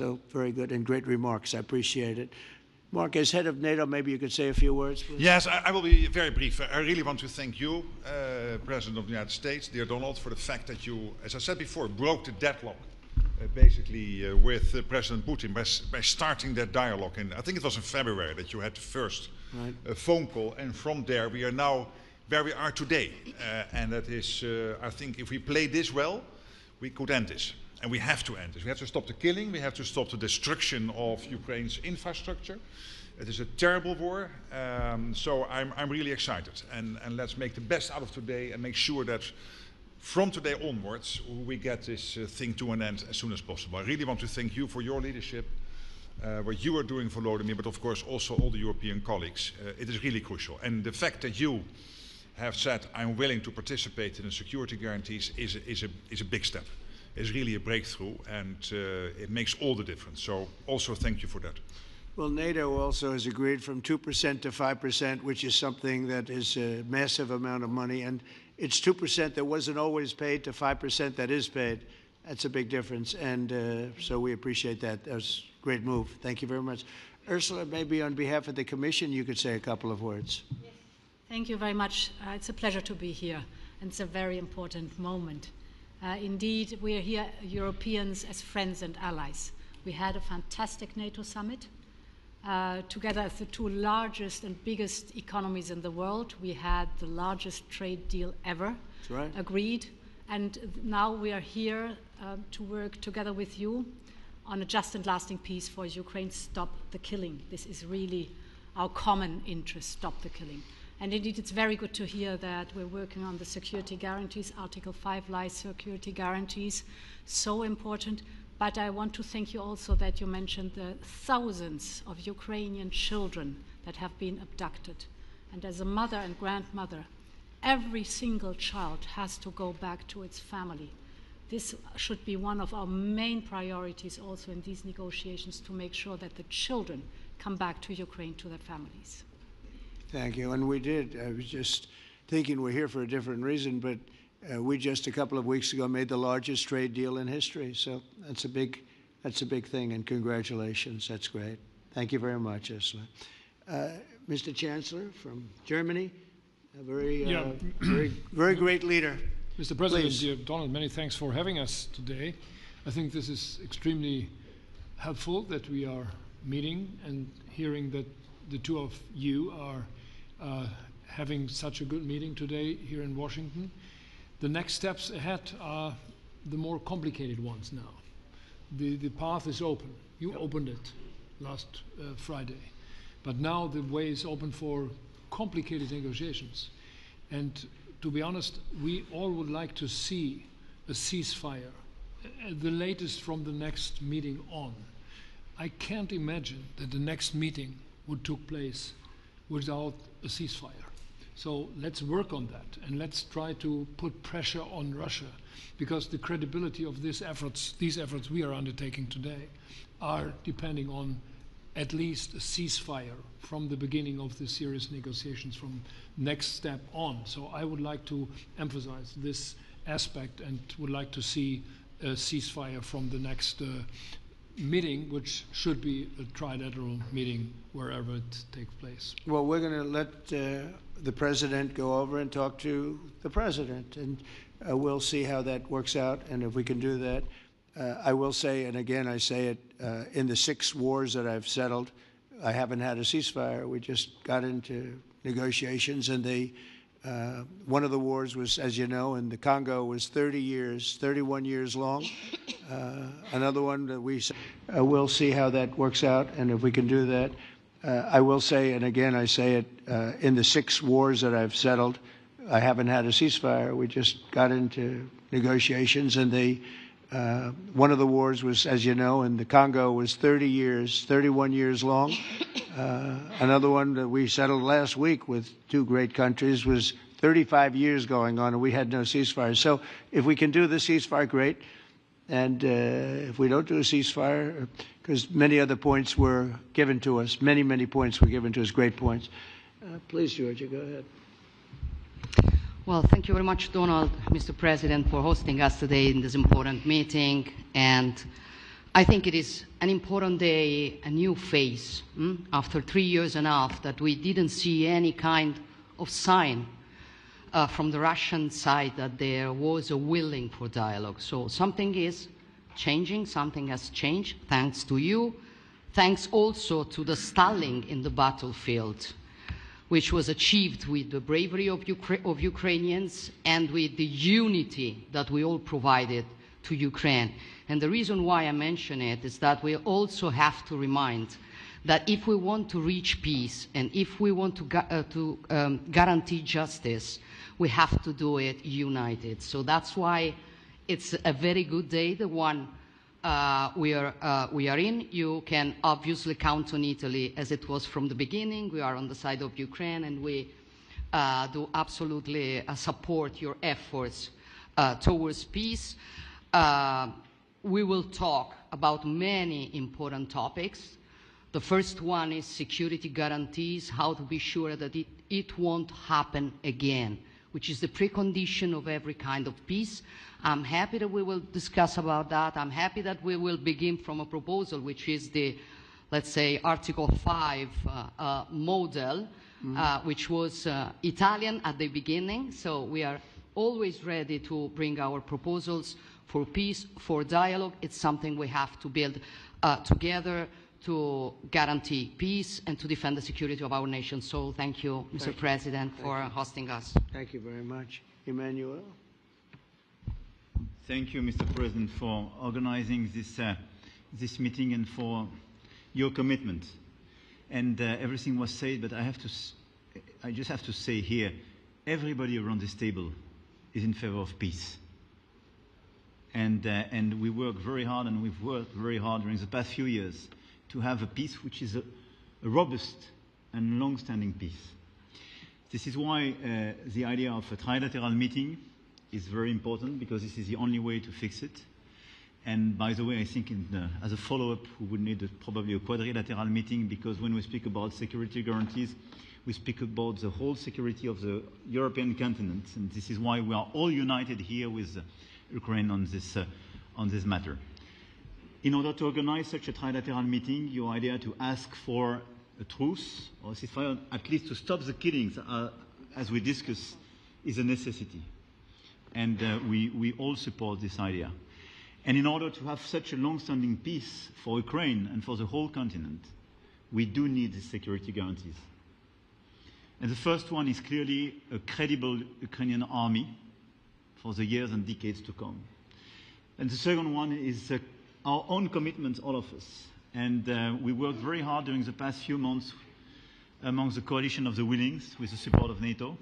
So very good and great remarks. I appreciate it. Mark, as head of NATO, maybe you could say a few words, please. Yes, I will be very brief. I really want to thank you, President of the United States, dear Donald, for the fact that you, as I said before, broke the deadlock basically with President Putin by starting that dialogue. And I think it was in February that you had the first phone call, and from there we are now where we are today. And that is, I think, if we play this well, we could end this. And we have to end this. We have to stop the killing. We have to stop the destruction of Ukraine's infrastructure. It is a terrible war. So I'm really excited. And let's make the best out of today and make sure that from today onwards we get this thing to an end as soon as possible. I really want to thank you for your leadership, what you are doing for Volodymyr, but of course also all the European colleagues. It is really crucial. And the fact that you have said, I'm willing to participate in the security guarantees is a big step. Is really a breakthrough, and it makes all the difference. So also thank you for that. Well, NATO also has agreed from 2% to 5%, which is something that is a massive amount of money. And it's 2% that wasn't always paid to 5% that is paid. That's a big difference. And so we appreciate that. That was a great move. Thank you very much. Ursula, maybe on behalf of the Commission, you could say a couple of words. Yes. Thank you very much. It's a pleasure to be here. And it's a very important moment. Indeed, we are here, Europeans, as friends and allies. We had a fantastic NATO summit. Together as the two largest and biggest economies in the world, we had the largest trade deal ever agreed. And now we are here to work together with you on a just and lasting peace for Ukraine. Stop the killing. This is really our common interest, stop the killing. And indeed, it's very good to hear that we're working on the security guarantees, Article 5 lies security guarantees, so important. But I want to thank you also that you mentioned the thousands of Ukrainian children that have been abducted. And as a mother and grandmother, every single child has to go back to its family. This should be one of our main priorities also in these negotiations, to make sure that the children come back to Ukraine, to their families. Thank you. And we did. I was just thinking we're here for a different reason, but we just a couple of weeks ago made the largest trade deal in history. So that's a big thing, and congratulations. That's great. Thank you very much, Ursula. Mr. Chancellor from Germany, a very great leader. Mr. President, Please. dear Donald, many thanks for having us today. I think this is extremely helpful that we are meeting and hearing that the two of you are having such a good meeting today here in Washington. The next steps ahead are the more complicated ones now. The path is open. You opened it last Friday. But now the way is open for complicated negotiations. And to be honest, we all would like to see a ceasefire, the latest from the next meeting on. I can't imagine that the next meeting would take place without a ceasefire. So let's work on that, and let's try to put pressure on Russia, because the credibility of these efforts we are undertaking today are depending on at least a ceasefire from the beginning of the serious negotiations from next step on. So I would like to emphasize this aspect and would like to see a ceasefire from the next meeting, which should be a trilateral meeting wherever it takes place. Well, we're going to let the president go over and talk to the president, and we'll see how that works out, and if we can do that. I will say, and again I say it, in the 6 wars that I've settled, I haven't had a ceasefire. We just got into negotiations, and one of the wars was, as you know, in the Congo was 31 years long. Another one that we'll see how that works out, and if we can do that. I will say, and again I say it, in the 6 wars that I've settled, I haven't had a ceasefire. We just got into negotiations, and one of the wars was, as you know, in the Congo was 31 years long. Another one that we settled last week with 2 great countries was 35 years going on, and we had no ceasefire. So if we can do the ceasefire, great. And if we don't do a ceasefire, because many other points were given to us, many points were given to us, great points. Please, Georgia, go ahead. Well, thank you very much, Donald, Mr. President, for hosting us today in this important meeting. And I think it is an important day, a new phase, after 3 years and a half that we didn't see any kind of sign from the Russian side that there was a willing for dialogue. So something is changing, something has changed, thanks to you. Thanks also to the stalling in the battlefield, which was achieved with the bravery of Ukrainians and with the unity that we all provided to Ukraine. And the reason why I mention it is that we also have to remind that if we want to reach peace and if we want to guarantee justice, we have to do it united. So that's why it's a very good day, the one we are in. You can obviously count on Italy as it was from the beginning. We are on the side of Ukraine, and we do absolutely support your efforts towards peace. We will talk about many important topics. The first one is security guarantees, how to be sure that it won't happen again, which is the precondition of every kind of peace. I'm happy that we will discuss about that. I'm happy that we will begin from a proposal, which is the, let's say, Article 5 model, which was Italian at the beginning. So we are always ready to bring our proposals for peace, for dialogue. It's something we have to build together to guarantee peace and to defend the security of our nation. So thank you, Mr. President, for hosting us. Thank you very much. Emmanuel? Thank you, Mr. President, for organizing this meeting and for your commitment. And everything was said, but I just have to say here, everybody around this table is in favor of peace. And we work very hard, and we've worked very hard during the past few years to have a peace which is a robust and long-standing peace. This is why the idea of a trilateral meeting is very important, because this is the only way to fix it. And by the way, I think as a follow-up, we would need probably a quadrilateral meeting, because when we speak about security guarantees, we speak about the whole security of the European continent. And this is why we are all united here with Ukraine on this matter. In order to organize such a trilateral meeting, your idea to ask for a truce or ceasefire, at least to stop the killings, as we discussed, is a necessity. And we all support this idea. And in order to have such a long-standing peace for Ukraine and for the whole continent, we do need these security guarantees. And the first one is clearly a credible Ukrainian army for the years and decades to come. And the second one is our own commitment, all of us. And we worked very hard during the past few months among the coalition of the willings, with the support of NATO,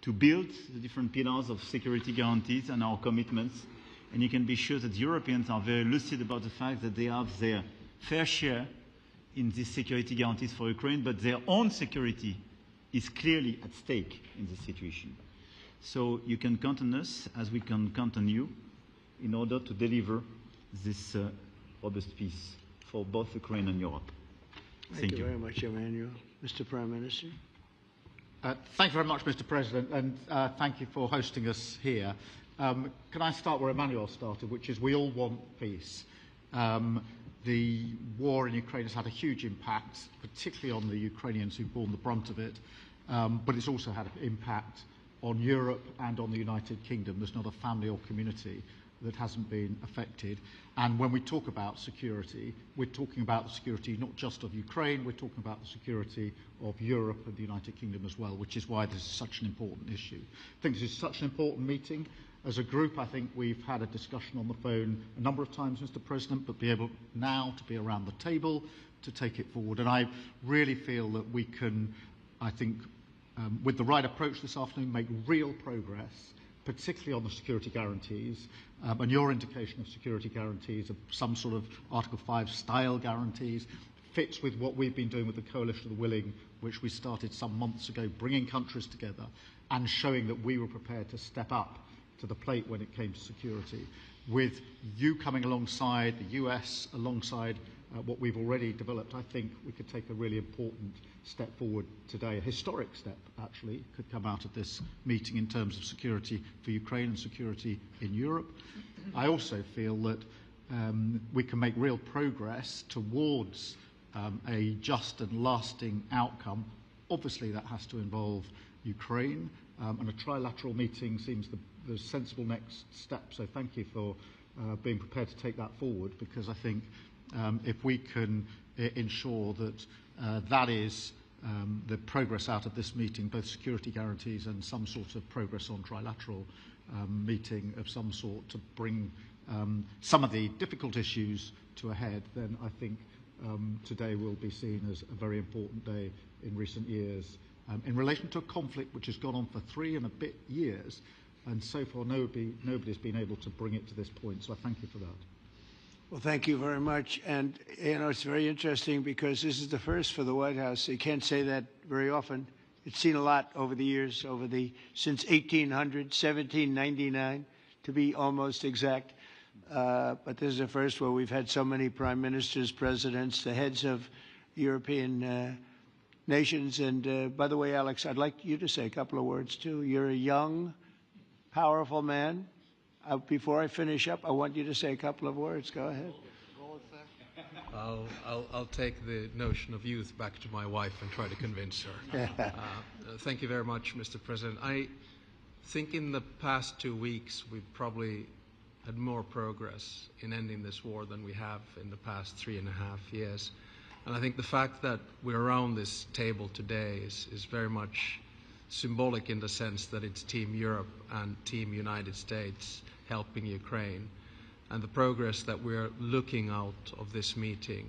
to build the different pillars of security guarantees and our commitments. And you can be sure that the Europeans are very lucid about the fact that they have their fair share in these security guarantees for Ukraine, but their own security is clearly at stake in this situation. So you can count on us, as we can count on you, in order to deliver this robust peace for both Ukraine and Europe. Thank you very much, Emmanuel. Mr. Prime Minister? Thank you very much, Mr. President, and thank you for hosting us here. Can I start where Emmanuel started, which is we all want peace. The war in Ukraine has had a huge impact, particularly on the Ukrainians who've borne the brunt of it, but it's also had an impact on Europe and on the United Kingdom. There's not a family or community that hasn't been affected. And when we talk about security, we're talking about the security not just of Ukraine, we're talking about the security of Europe and the United Kingdom as well, which is why this is such an important issue. I think this is such an important meeting. As a group, I think we've had a discussion on the phone a number of times, Mr. President, but be able now to be around the table to take it forward. And I really feel that we can, I think, with the right approach this afternoon, make real progress, particularly on the security guarantees, and your indication of security guarantees, of some sort of Article 5 style guarantees, fits with what we've been doing with the Coalition of the Willing, which we started some months ago, bringing countries together and showing that we were prepared to step up to the plate when it came to security. With you coming alongside, the US alongside what we've already developed, I think we could take a really important step forward today. A historic step, actually, could come out of this meeting in terms of security for Ukraine and security in Europe. I also feel that we can make real progress towards a just and lasting outcome. Obviously, that has to involve Ukraine, and a trilateral meeting seems the sensible next step. So thank you for being prepared to take that forward, because I think if we can ensure that that is the progress out of this meeting, both security guarantees and some sort of progress on trilateral meeting of some sort to bring some of the difficult issues to a head, then I think today will be seen as a very important day in recent years in relation to a conflict which has gone on for 3 and a bit years, and so far nobody's been able to bring it to this point. So I thank you for that. Well, thank you very much. And, you know, it's very interesting because this is the first for the White House. You can't say that very often. It's seen a lot over the years, since 1800, 1799, to be almost exact. But this is the first where we've had so many prime ministers, presidents, the heads of European nations. And by the way, Alex, I'd like you to say a couple of words, too. You're a young, powerful man. Before I finish up, I want you to say a couple of words. Go ahead. I'll take the notion of youth back to my wife and try to convince her. Thank you very much, Mr. President. I think in the past 2 weeks, we've probably had more progress in ending this war than we have in the past 3.5 years. And I think the fact that we're around this table today is very much symbolic in the sense that it's Team Europe and Team United States helping Ukraine. And the progress that we're looking out of this meeting